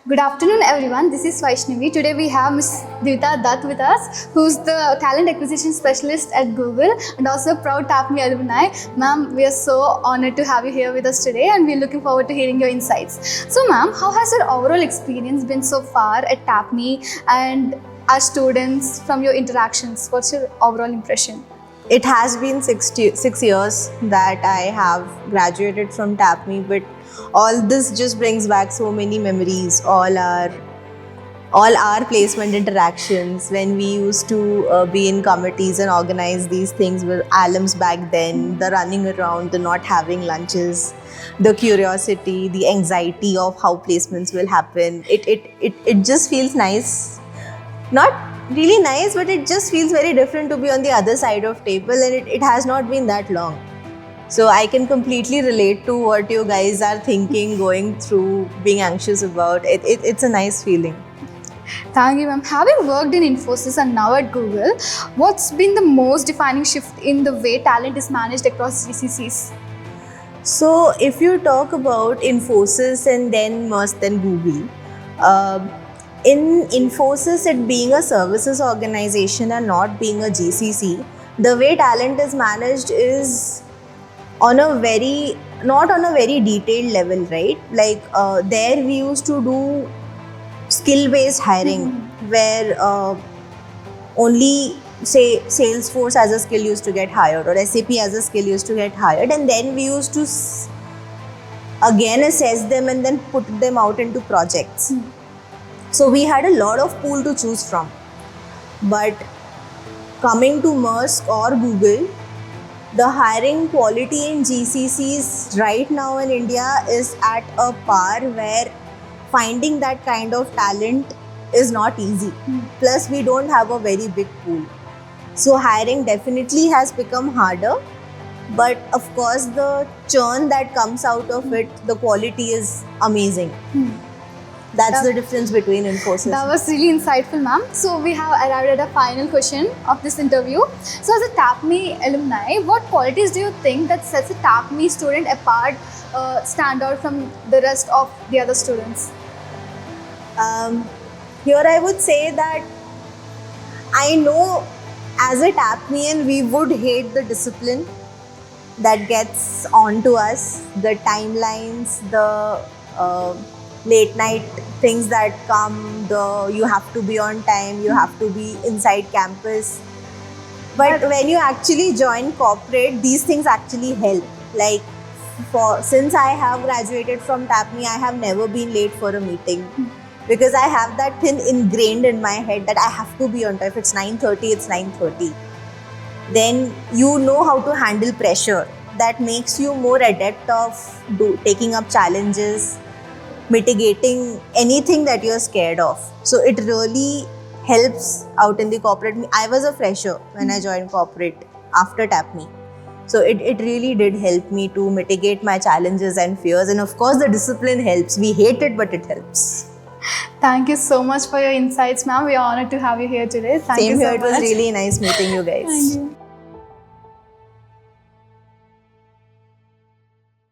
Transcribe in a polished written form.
Good afternoon, everyone. This is Vaishnavi. Today we have Ms. Divita Dutt with us, who's the talent acquisition specialist at Google and also a proud TAPME alumni. Ma'am, we are so honored to have you here with us today, and we're looking forward to hearing your insights. So, ma'am, how has your overall experience been so far at TAPME and our students from your interactions? What's your overall impression? It has been 6 years that I have graduated from TAPME, but all this just brings back so many memories. All our placement interactions when we used to be in committees and organize these things with alums back then, the running around, the not having lunches, the curiosity, the anxiety of how placements will happen. It just feels nice. Not really nice, but it just feels very different to be on the other side of table, and it has not been that long. So I can completely relate to what you guys are thinking, going through, being anxious about. It's a nice feeling. Thank you, ma'am. Having worked in Infosys and now at Google, what's been the most defining shift in the way talent is managed across GCCs? So if you talk about Infosys and then Maersk, then Google, in Infosys, it being a services organization and not being a GCC, the way talent is managed is not on a very detailed level, right? Like there we used to do skill-based hiring, where only say Salesforce as a skill used to get hired or SAP as a skill used to get hired, and then we used to again assess them and then put them out into projects. So we had a lot of pool to choose from. But coming to Maersk or Google, the hiring quality in GCCs right now in India is at a par where finding that kind of talent is not easy. Plus, we don't have a very big pool. So hiring definitely has become harder. But of course, the churn that comes out of it, the quality is amazing. That's the difference between Infosys. That was really insightful, ma'am. So we have arrived at a final question of this interview. So as a TAPME alumni, what qualities do you think that sets a TAPME student apart, stand out from the rest of the other students? Here I would say that I know as a TAPMEan, we would hate the discipline that gets onto us, the timelines, the late night things that come, you have to be on time, you have to be inside campus. But when you actually join corporate, these things actually help. Like since I have graduated from TAPME, I have never been late for a meeting. Because I have that thing ingrained in my head that I have to be on time. If it's 9:30, it's 9:30. Then you know how to handle pressure. That makes you more adept of taking up challenges, mitigating anything that you're scared of. So it really helps out in the corporate. I was a fresher when I joined corporate after TAPME. So it really did help me to mitigate my challenges and fears. And of course, the discipline helps. We hate it, but it helps. Thank you so much for your insights, ma'am. We are honored to have you here today. Thank you so much. It was really nice meeting you guys. Thank you.